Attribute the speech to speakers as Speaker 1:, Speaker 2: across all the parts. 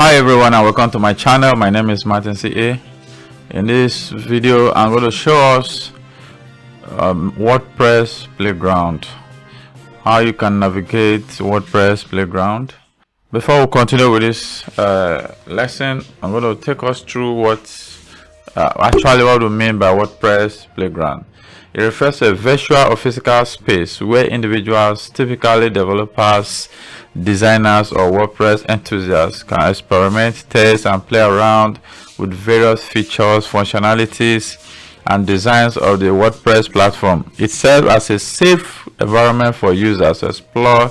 Speaker 1: Hi everyone and welcome to my channel. My name is Martin CA. In this video I'm going to show us WordPress Playground, how you can navigate WordPress Playground. Before we continue with this lesson, I'm going to take us through what we mean by WordPress Playground. It refers to a virtual or physical space where individuals, typically developers, designers, or WordPress enthusiasts, can experiment, test, and play around with various features, functionalities, and designs of the WordPress platform. It serves as a safe environment for users to explore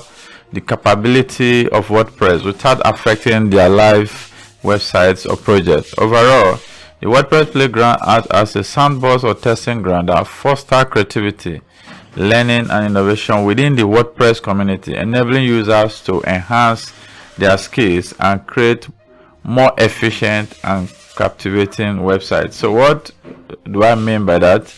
Speaker 1: the capability of WordPress without affecting their live websites or projects. Overall, the WordPress Playground acts as a sandbox or testing ground that fosters creativity, learning, and innovation within the WordPress community, enabling users to enhance their skills and create more efficient and captivating websites. So what do I mean by that?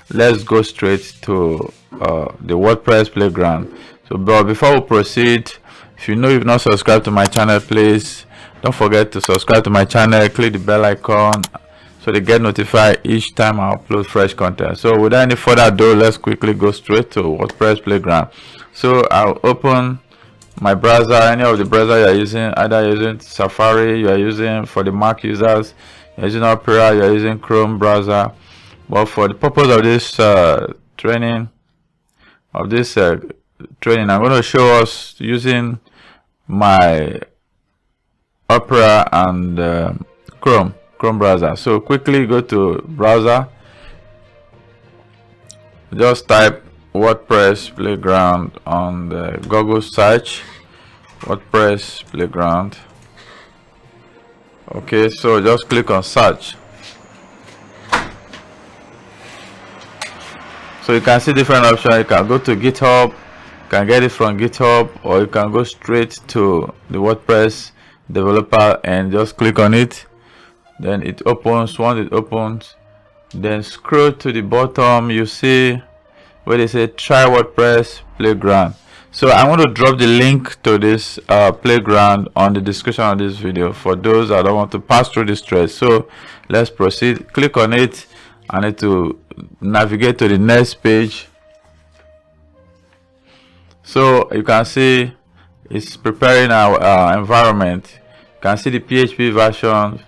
Speaker 1: Let's go straight to the WordPress Playground. So but before we proceed, if you know you've not subscribed to my channel, please don't forget to subscribe to my channel, click the bell icon so they get notified each time I upload fresh content. So without any further ado, let's quickly go straight to WordPress Playground. So I'll open my browser, any of the browser you're using, either using Safari, you're using for the Mac users, you're using Opera, you're using Chrome browser. But for the purpose of this training, I'm going to show us using my Opera and Chrome browser. So quickly go to browser, just type WordPress Playground on the Google search, WordPress Playground. Okay, so just click on search. So you can see different options. You can go to GitHub, you can get it from GitHub, or you can go straight to the WordPress developer and just click on it. Then it opens. Once it opens, then scroll to the bottom, you see where they say try WordPress Playground. So I want to drop the link to this playground on the description of this video for those that don't want to pass through the stress. So let's proceed. Click on it and it will navigate to the next page. So you can see it's preparing our environment. You can see the PHP version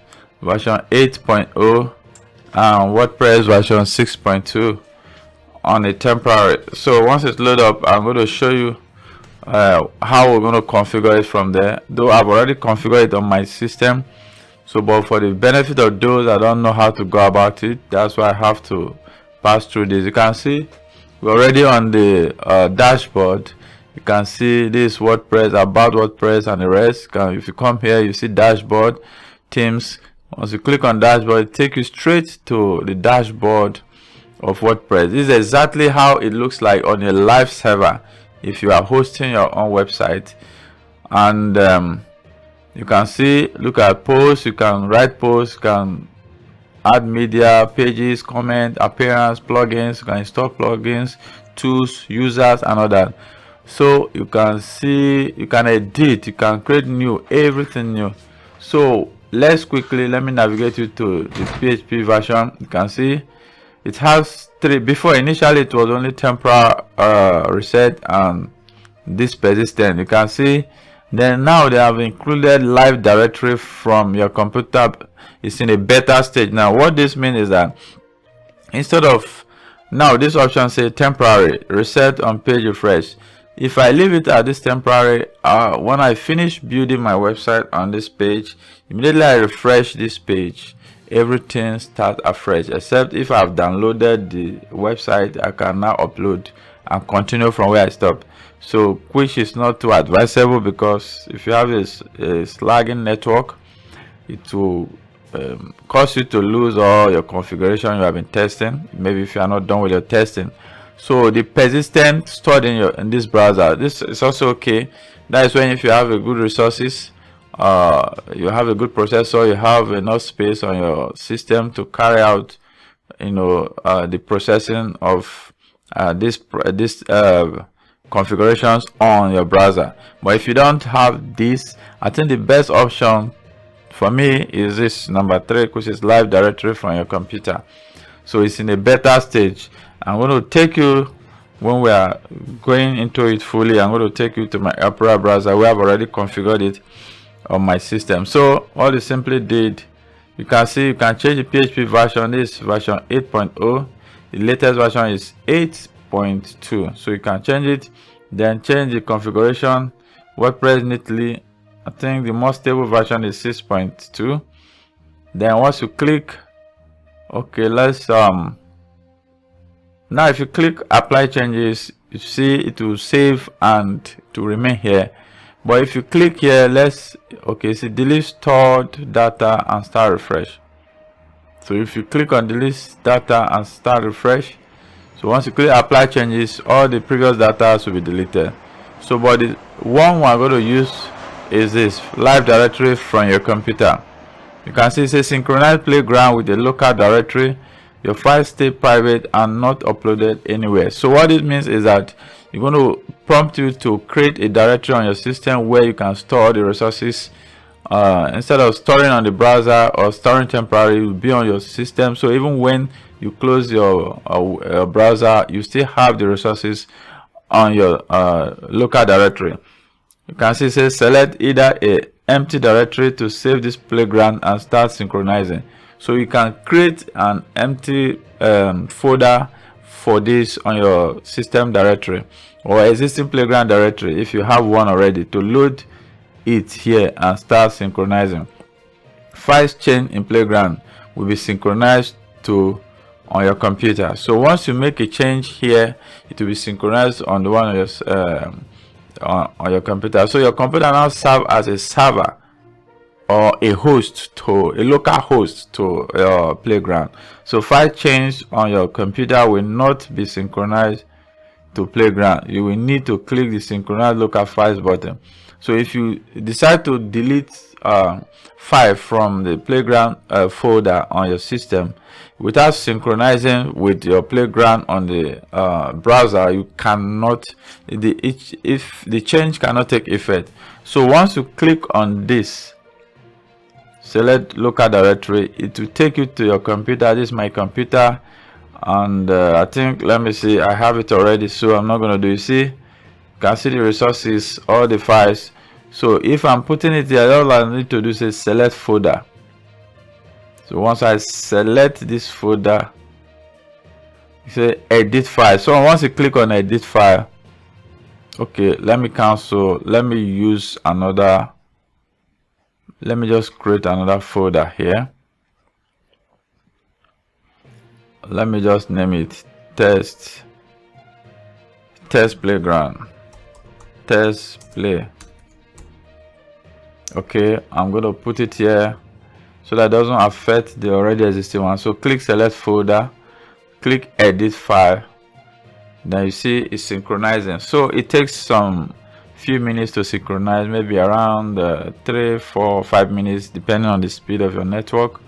Speaker 1: 8.0 and WordPress version 6.2 on a temporary. So once it's loaded up, I'm going to show you how we're going to configure it from there, though I've already configured it on my system. So but for the benefit of those that don't know how to go about it, that's why I have to pass through this. You can see we're already on the dashboard. You can see this WordPress, about WordPress, and the rest. If you come here, you see dashboard, themes. Once you click on dashboard, it takes you straight to the dashboard of WordPress. This is exactly how it looks like on your live server if you are hosting your own website. And you can see, look at posts, you can write posts, you can add media, pages, comment, appearance, plugins, you can install plugins, tools, users, and all that. So you can see, you can edit, you can create new, everything new. So let me navigate you to the PHP version. You can see it has three. Before, initially it was only temporary reset and this persistent. You can see then now they have included live directory from your computer. It's in a beta stage now. What this means is that instead of now this option say temporary reset on page refresh, if I leave it at this temporary, when I finish building my website on this page, immediately I refresh this page, everything starts afresh, except if I've downloaded the website, I can now upload and continue from where I stopped. So which is not too advisable, because if you have a lagging network, it will cause you to lose all your configuration you have been testing, maybe if you are not done with your testing. So the persistent stored in this browser, this is also okay. That is when if you have a good resources, you have a good processor, you have enough space on your system to carry out the processing of this configurations on your browser. But if you don't have this, I think the best option for me is this number 3, which is live directory from your computer. So it's in a beta stage. I'm going to take you, when we are going into it fully, I'm going to take you to my Opera browser where I've already configured it on my system. So all you simply did, you can see you can change the PHP version. This version 8.0. The latest version is 8.2. So you can change it, then change the configuration. WordPress neatly, I think the most stable version is 6.2. Then once you click, okay, let's now if you click apply changes, you see it will save and to remain here. But if you click here, see delete stored data and start refresh. So if you click on delete data and start refresh, so once you click apply changes, all the previous data will be deleted. So but the one we're going to use is this live directory from your computer. You can see it says synchronize playground with the local directory. Your files stay private and not uploaded anywhere. So what it means is that you're going to prompt you to create a directory on your system where you can store the resources. Instead of storing on the browser or storing temporarily, it will be on your system. So even when you close your browser, you still have the resources on your local directory. You can see it says select either a empty directory to save this playground and start synchronizing. So you can create an empty folder for this on your system directory or existing playground directory if you have one already, to load it here and start synchronizing. Files change in playground will be synchronized to on your computer. So once you make a change here, it will be synchronized on the one on your on your computer. So your computer now serve as a server or a host to a local host to your playground. So file change on your computer will not be synchronized to playground. You will need to click the synchronize local files button. So if you decide to delete file from the playground folder on your system without synchronizing with your playground on the browser, you cannot, if the change cannot take effect. So once you click on this, select local directory, it will take you to your computer. This is my computer, and I think, let me see, I have it already, so I'm not going to do it. See, you can see the resources, all the files. So if I'm putting it here, all I need to do is select folder. So once I select this folder, you say edit file. So once you click on edit file, okay, let me cancel, let me use another, let me just create another folder here. Let me just name it test playground, test play. Okay, I'm going to put it here so that doesn't affect the already existing one. So click select folder, click edit file, then you see it's synchronizing. So it takes some few minutes to synchronize, maybe around 3, 4, 5 minutes depending on the speed of your network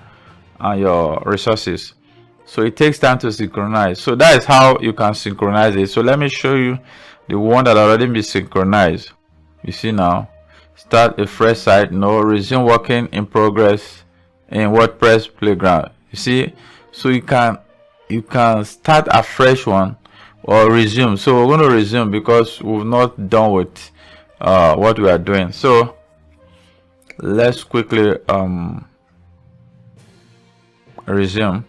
Speaker 1: and your resources. So it takes time to synchronize. So that is how you can synchronize it. So let me show you the one that already been synchronized. You see now, start a fresh site, no, resume working in progress in WordPress Playground. You see, so you can start a fresh one or resume. So we're going to resume because we've not done with what we are doing. So let's quickly resume.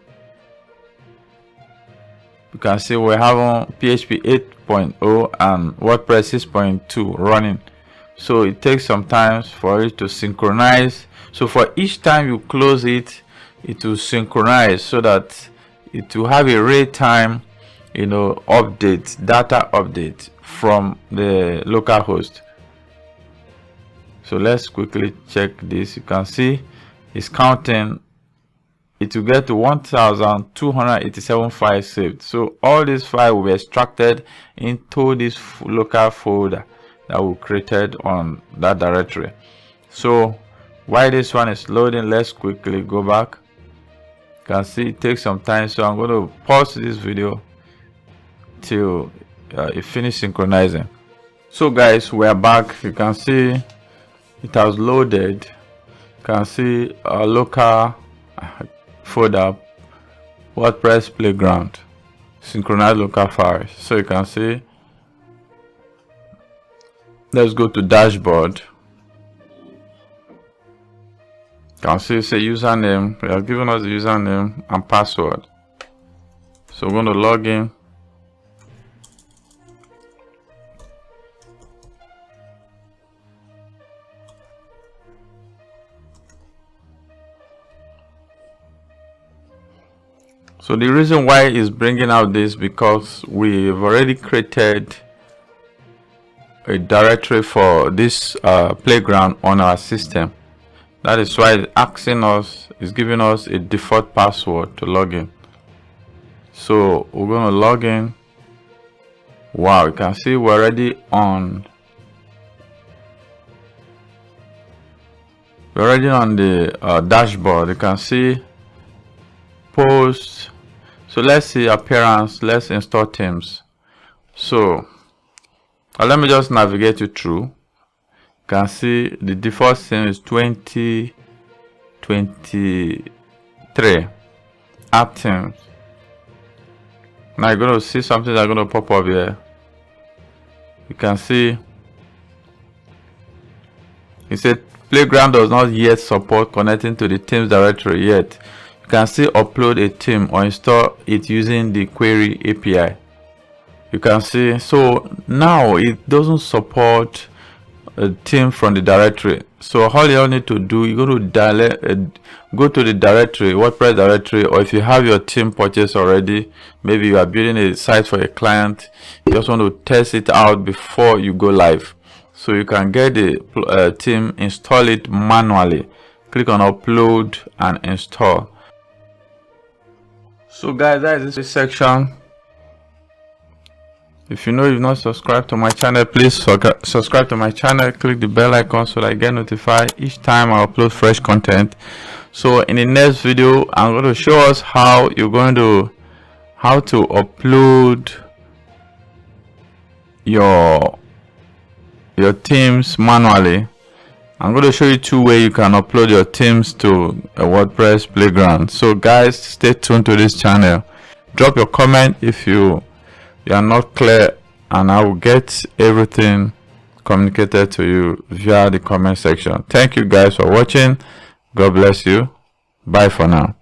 Speaker 1: You can see we have on PHP 8.0 and WordPress 6.2 running. So it takes some time for it to synchronize. So for each time you close it, it will synchronize so that it will have a real time, you know, update, data update from the local host. So let's quickly check this. You can see it's counting. It will get to 1287 files saved. So all these files will be extracted into this local folder that we created on that directory. So while this one is loading, let's quickly go back. You can see it takes some time, so I'm going to pause this video till it finishes synchronizing. So guys, we are back. You can see it has loaded. You can see a local folder, WordPress Playground, synchronize local files. So you can see, let's go to dashboard. You can see say username. They have given us the username and password. So we're going to log in. So the reason why it's bringing out this, because we've already created a directory for this playground on our system. That is why it's asking us, it's giving us a default password to log in. So we're going to log in. Wow, you can see we're already on. We're already on the dashboard. You can see post. So let's see appearance. Let's install themes. So let me just navigate you through. You can see the default theme is 2023. Add themes. Now you're going to see something that's going to pop up here. You can see it said Playground does not yet support connecting to the themes directory yet. You can still upload a theme or install it using the query API. You can see, so now it doesn't support a theme from the directory. So all you need to do, you go to go to the directory, WordPress directory, or if you have your theme purchased already, maybe you are building a site for a client, you just want to test it out before you go live. So you can get the theme, install it manually, click on upload and install. So guys, that is this section. If you know you've not subscribed to my channel, please subscribe to my channel, click the bell icon so that I get notified each time I upload fresh content. So in the next video, I'm going to show us how to upload your themes manually. I'm going to show you two ways you can upload your themes to a WordPress Playground. So guys, stay tuned to this channel. Drop your comment if you are not clear, and I will get everything communicated to you via the comment section. Thank you guys for watching. God bless you. Bye for now.